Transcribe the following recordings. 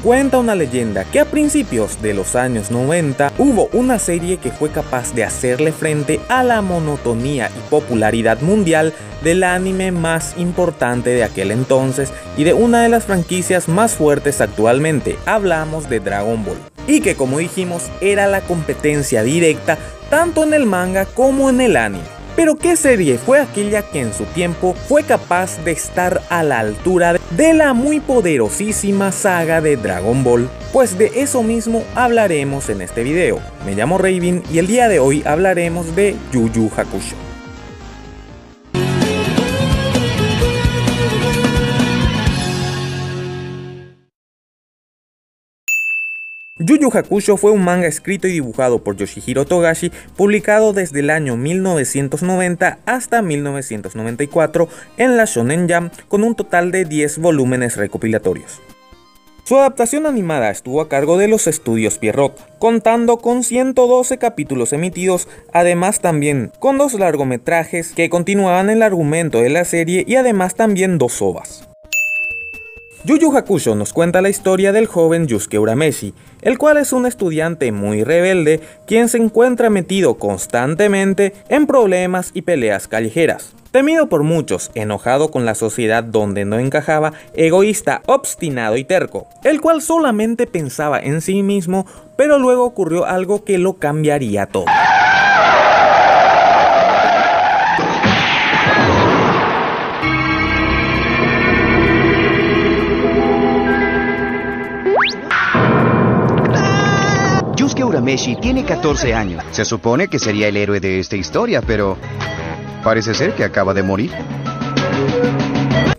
Cuenta una leyenda que a principios de los años 90 hubo una serie que fue capaz de hacerle frente a la monotonía y popularidad mundial del anime más importante de aquel entonces y de una de las franquicias más fuertes actualmente. Hablamos de Dragon Ball, y que, como dijimos, era la competencia directa tanto en el manga como en el anime. Pero ¿qué serie fue aquella que en su tiempo fue capaz de estar a la altura de la muy poderosísima saga de Dragon Ball? Pues de eso mismo hablaremos en este video. Me llamo Raven y el día de hoy hablaremos de Yu Yu Hakusho. Yu Yu Hakusho fue un manga escrito y dibujado por Yoshihiro Togashi, publicado desde el año 1990 hasta 1994 en la Shonen Jump, con un total de 10 volúmenes recopilatorios. Su adaptación animada estuvo a cargo de los estudios Pierrot, contando con 112 capítulos emitidos, además también con 2 largometrajes que continuaban el argumento de la serie y además también 2 OVAs. Yu Yu Hakusho nos cuenta la historia del joven Yusuke Urameshi, el cual es un estudiante muy rebelde quien se encuentra metido constantemente en problemas y peleas callejeras. Temido por muchos, enojado con la sociedad donde no encajaba, egoísta, obstinado y terco, el cual solamente pensaba en sí mismo, pero luego ocurrió algo que lo cambiaría todo. Yusuke Urameshi tiene 14 años. Se supone que sería el héroe de esta historia, pero parece ser que acaba de morir.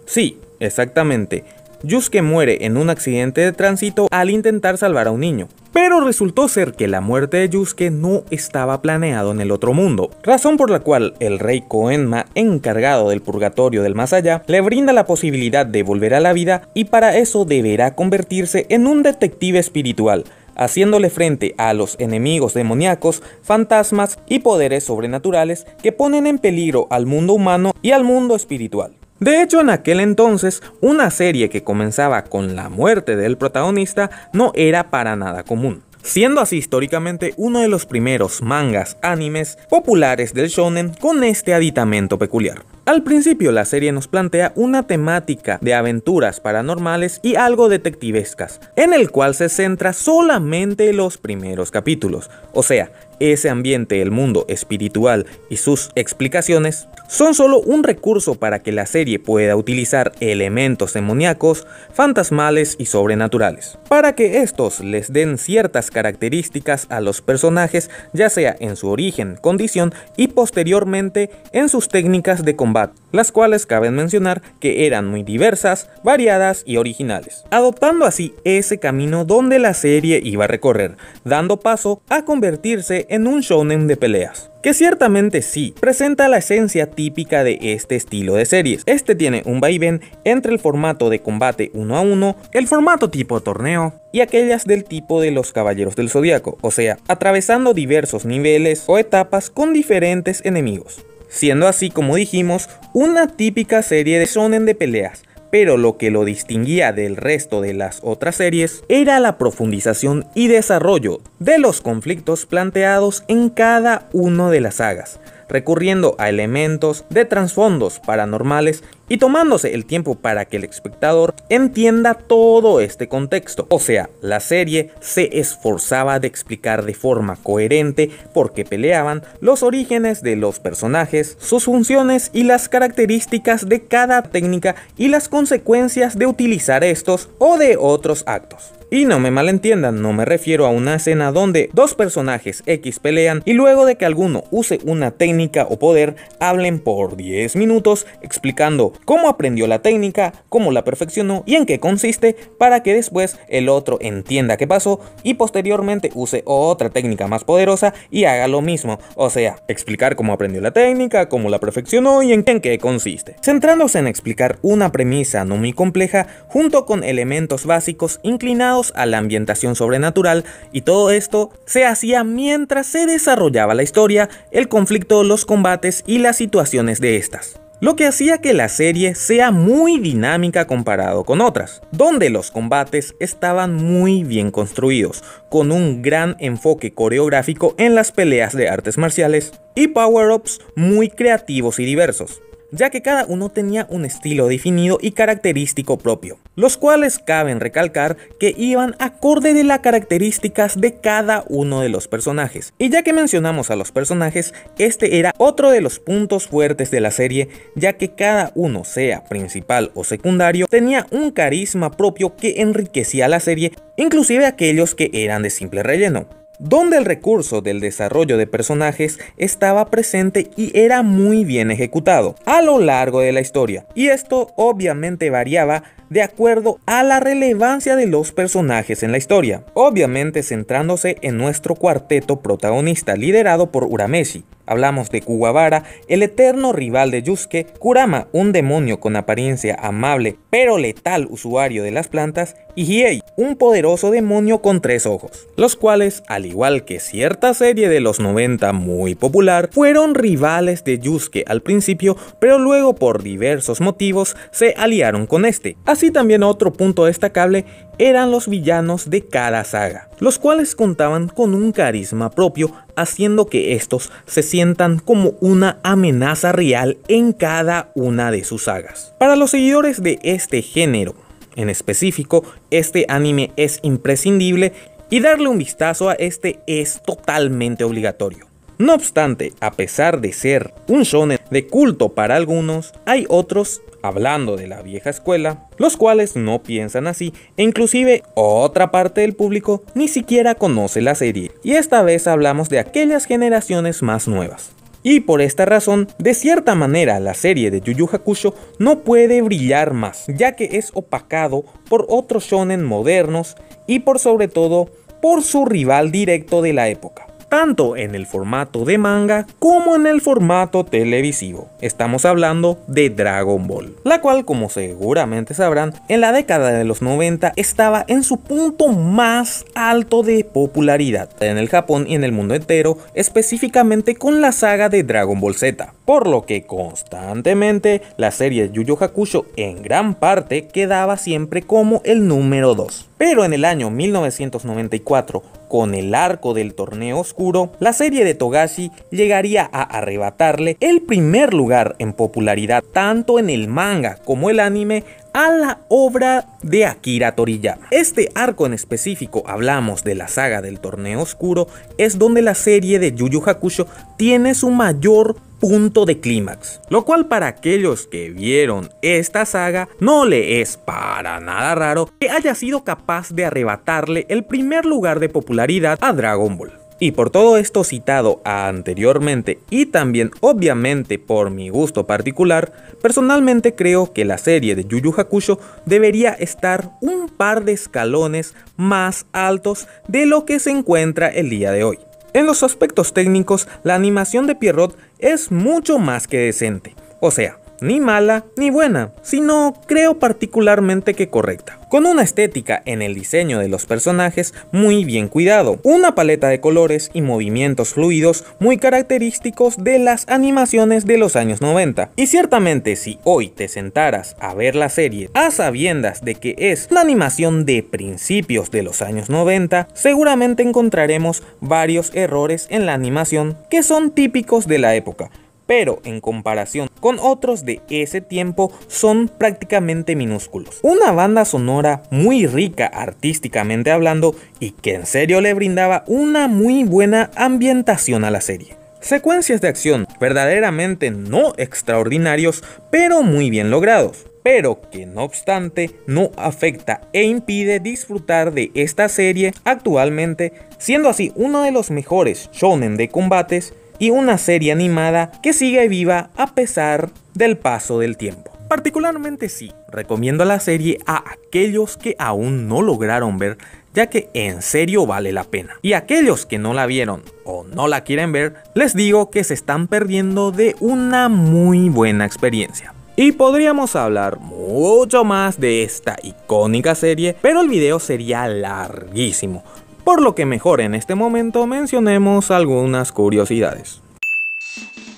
Sí, exactamente. Yusuke muere en un accidente de tránsito al intentar salvar a un niño. Pero resultó ser que la muerte de Yusuke no estaba planeado en el otro mundo, razón por la cual el rey Koenma, encargado del purgatorio del más allá, le brinda la posibilidad de volver a la vida y para eso deberá convertirse en un detective espiritual, haciéndole frente a los enemigos demoníacos, fantasmas y poderes sobrenaturales que ponen en peligro al mundo humano y al mundo espiritual. De hecho, en aquel entonces, una serie que comenzaba con la muerte del protagonista no era para nada común, siendo así históricamente uno de los primeros mangas animes populares del shonen con este aditamento peculiar. Al principio la serie nos plantea una temática de aventuras paranormales y algo detectivescas, en el cual se centra solamente los primeros capítulos, o sea, ese ambiente del mundo espiritual y sus explicaciones son solo un recurso para que la serie pueda utilizar elementos demoníacos, fantasmales y sobrenaturales, para que estos les den ciertas características a los personajes, ya sea en su origen, condición y posteriormente en sus técnicas de combate, las cuales caben mencionar que eran muy diversas, variadas y originales, adoptando así ese camino donde la serie iba a recorrer, dando paso a convertirse en un shonen de peleas, que ciertamente sí presenta la esencia típica de este estilo de series. Este tiene un vaivén entre el formato de combate 1 a 1, el formato tipo torneo y aquellas del tipo de los Caballeros del Zodiaco, o sea, atravesando diversos niveles o etapas con diferentes enemigos, siendo así, como dijimos, una típica serie de shonen de peleas. Pero lo que lo distinguía del resto de las otras series era la profundización y desarrollo de los conflictos planteados en cada una de las sagas, recurriendo a elementos de trasfondos paranormales y tomándose el tiempo para que el espectador entienda todo este contexto. O sea, la serie se esforzaba de explicar de forma coherente por qué peleaban, los orígenes de los personajes, sus funciones y las características de cada técnica y las consecuencias de utilizar estos o de otros actos. Y no me malentiendan, no me refiero a una escena donde dos personajes X pelean y luego de que alguno use una técnica o poder hablen por 10 minutos explicando cómo aprendió la técnica, cómo la perfeccionó y en qué consiste, para que después el otro entienda qué pasó y posteriormente use otra técnica más poderosa y haga lo mismo, o sea, explicar cómo aprendió la técnica, cómo la perfeccionó y en qué consiste, centrándose en explicar una premisa no muy compleja junto con elementos básicos inclinados a la ambientación sobrenatural, y todo esto se hacía mientras se desarrollaba la historia, el conflicto, los combates y las situaciones de estas. lo que hacía que la serie sea muy dinámica comparado con otras, donde los combates estaban muy bien construidos, con un gran enfoque coreográfico en las peleas de artes marciales y power-ups muy creativos y diversos, ya que cada uno tenía un estilo definido y característico propio, los cuales caben recalcar que iban acorde de las características de cada uno de los personajes. Y ya que mencionamos a los personajes, este era otro de los puntos fuertes de la serie, ya que cada uno, sea principal o secundario, tenía un carisma propio que enriquecía la serie, inclusive aquellos que eran de simple relleno, donde el recurso del desarrollo de personajes estaba presente y era muy bien ejecutado a lo largo de la historia, y esto obviamente variaba de acuerdo a la relevancia de los personajes en la historia, obviamente centrándose en nuestro cuarteto protagonista liderado por Urameshi. Hablamos de Kuwabara, el eterno rival de Yusuke, Kurama, un demonio con apariencia amable pero letal usuario de las plantas, y Hiei, un poderoso demonio con 3 ojos, los cuales, al igual que cierta serie de los 90 muy popular, fueron rivales de Yusuke al principio, pero luego por diversos motivos se aliaron con este. Así también otro punto destacable eran los villanos de cada saga, los cuales contaban con un carisma propio, haciendo que estos se sientan como una amenaza real en cada una de sus sagas. Para los seguidores de este género en específico, este anime es imprescindible y darle un vistazo a este es totalmente obligatorio. No obstante, a pesar de ser un shonen de culto para algunos, hay otros, hablando de la vieja escuela, los cuales no piensan así, e inclusive otra parte del público ni siquiera conoce la serie, y esta vez hablamos de aquellas generaciones más nuevas. Y por esta razón, de cierta manera, la serie de Yu Yu Hakusho no puede brillar más, ya que es opacado por otros shonen modernos y por sobre todo por su rival directo de la época, tanto en el formato de manga como en el formato televisivo. Estamos hablando de Dragon Ball, la cual, como seguramente sabrán, en la década de los 90 estaba en su punto más alto de popularidad en el Japón y en el mundo entero, específicamente con la saga de Dragon Ball Z, por lo que constantemente la serie Yu Yu Hakusho en gran parte quedaba siempre como el número 2. Pero en el año 1994, con el arco del torneo oscuro, la serie de Togashi llegaría a arrebatarle el primer lugar en popularidad tanto en el manga como el anime a la obra de Akira Toriyama. Este arco en específico, hablamos de la saga del torneo oscuro, es donde la serie de Yu Yu Hakusho tiene su mayor punto de clímax, lo cual para aquellos que vieron esta saga no le es para nada raro que haya sido capaz de arrebatarle el primer lugar de popularidad a Dragon Ball. Y por todo esto citado anteriormente, y también obviamente por mi gusto particular, personalmente creo que la serie de Yu Yu Hakusho debería estar un par de escalones más altos de lo que se encuentra el día de hoy. En los aspectos técnicos, la animación de Pierrot es mucho más que decente, o sea, ni mala ni buena, sino creo particularmente que correcta, con una estética en el diseño de los personajes muy bien cuidado, una paleta de colores y movimientos fluidos muy característicos de las animaciones de los años 90. Y ciertamente si hoy te sentaras a ver la serie a sabiendas de que es una animación de principios de los años 90, seguramente encontraremos varios errores en la animación que son típicos de la época, pero en comparación con otros de ese tiempo son prácticamente minúsculos. Una banda sonora muy rica artísticamente hablando y que en serio le brindaba una muy buena ambientación a la serie. Secuencias de acción verdaderamente no extraordinarios, pero muy bien logrados, pero que no obstante no afecta e impide disfrutar de esta serie actualmente, siendo así uno de los mejores shonen de combates y una serie animada que sigue viva a pesar del paso del tiempo. Particularmente sí, recomiendo la serie a aquellos que aún no lograron ver, ya que en serio vale la pena. Y aquellos que no la vieron o no la quieren ver, les digo que se están perdiendo de una muy buena experiencia. Y podríamos hablar mucho más de esta icónica serie, pero el video sería larguísimo, por lo que mejor en este momento mencionemos algunas curiosidades.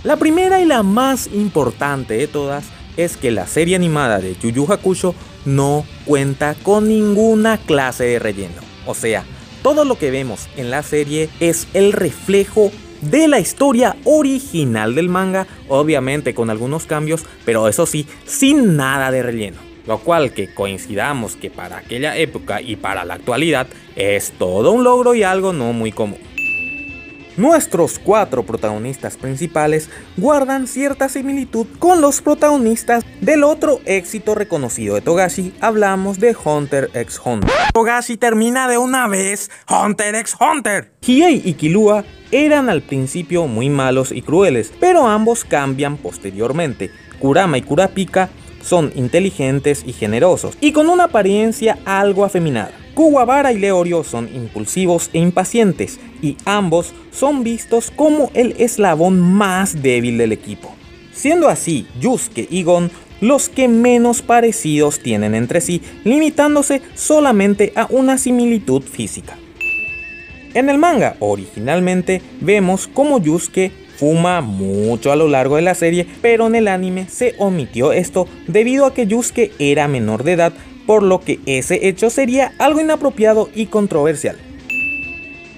La primera y la más importante de todas es que la serie animada de Yu Yu Hakusho no cuenta con ninguna clase de relleno. O sea, todo lo que vemos en la serie es el reflejo de la historia original del manga, obviamente con algunos cambios, pero eso sí, sin nada de relleno. Lo cual, que coincidamos que para aquella época y para la actualidad es todo un logro y algo no muy común. Nuestros 4 protagonistas principales guardan cierta similitud con los protagonistas del otro éxito reconocido de Togashi. Hablamos de Hunter x Hunter. Togashi, termina de una vez Hunter x Hunter. Hiei y Killua eran al principio muy malos y crueles, pero ambos cambian posteriormente. Kurama y Kurapika son inteligentes y generosos, y con una apariencia algo afeminada. Kuwabara y Leorio son impulsivos e impacientes, y ambos son vistos como el eslabón más débil del equipo. Siendo así, Yusuke y Gon los que menos parecidos tienen entre sí, limitándose solamente a una similitud física. En el manga, originalmente, vemos como Yusuke fuma mucho a lo largo de la serie, pero en el anime se omitió esto debido a que Yusuke era menor de edad, por lo que ese hecho sería algo inapropiado y controversial.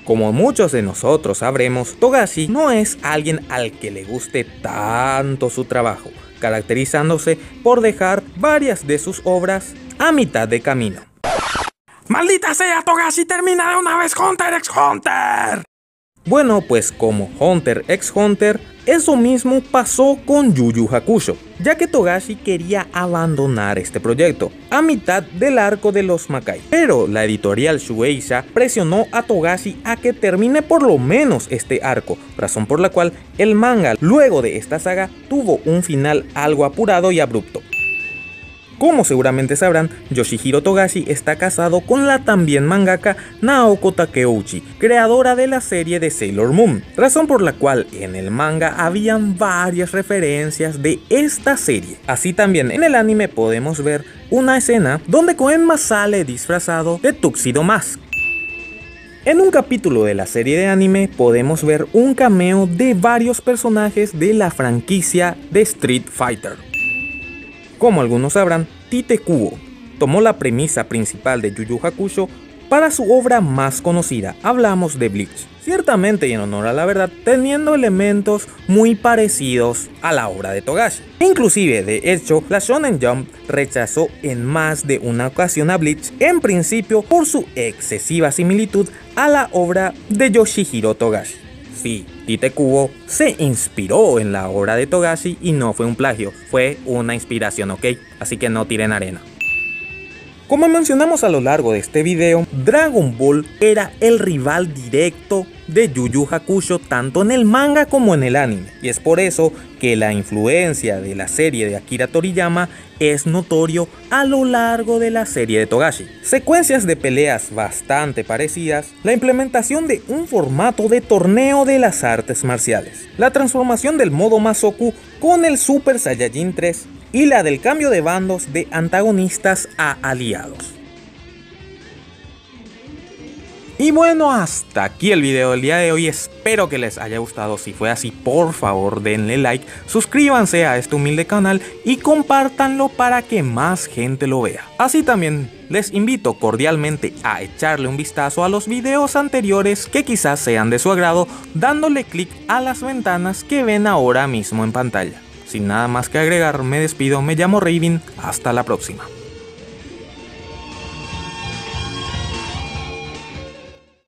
Como muchos de nosotros sabremos, Togashi no es alguien al que le guste tanto su trabajo, caracterizándose por dejar varias de sus obras a mitad de camino. ¡Maldita sea, Togashi, termina de una vez Hunter x Hunter! Bueno, pues como Hunter x Hunter, eso mismo pasó con Yu Yu Hakusho, ya que Togashi quería abandonar este proyecto a mitad del arco de los Makai. Pero la editorial Shueisha presionó a Togashi a que termine por lo menos este arco, razón por la cual el manga luego de esta saga tuvo un final algo apurado y abrupto. Como seguramente sabrán, Yoshihiro Togashi está casado con la también mangaka Naoko Takeuchi, creadora de la serie de Sailor Moon, razón por la cual en el manga habían varias referencias de esta serie. Así también en el anime podemos ver una escena donde Koenma sale disfrazado de Tuxedo Mask. En un capítulo de la serie de anime podemos ver un cameo de varios personajes de la franquicia de Street Fighter. Como algunos sabrán, Tite Kubo tomó la premisa principal de Yu Yu Hakusho para su obra más conocida, hablamos de Bleach. Ciertamente, y en honor a la verdad, teniendo elementos muy parecidos a la obra de Togashi. Inclusive, de hecho, la Shonen Jump rechazó en más de una ocasión a Bleach, en principio por su excesiva similitud a la obra de Yoshihiro Togashi. Sí, Tite Kubo se inspiró en la obra de Togashi y no fue un plagio, fue una inspiración, ¿ok? Así que no tiren arena. Como mencionamos a lo largo de este video, Dragon Ball era el rival directo de Yu Yu Hakusho tanto en el manga como en el anime, y es por eso que la influencia de la serie de Akira Toriyama es notorio a lo largo de la serie de Togashi. Secuencias de peleas bastante parecidas, la implementación de un formato de torneo de las artes marciales, la transformación del modo Masoku con el Super Saiyajin 3 y la del cambio de bandos de antagonistas a aliados. Y bueno, hasta aquí el video del día de hoy, espero que les haya gustado. Si fue así, por favor denle like, suscríbanse a este humilde canal y compártanlo para que más gente lo vea. Así también les invito cordialmente a echarle un vistazo a los videos anteriores que quizás sean de su agrado, dándole clic a las ventanas que ven ahora mismo en pantalla. Sin nada más que agregar, me despido, me llamo Raven, hasta la próxima.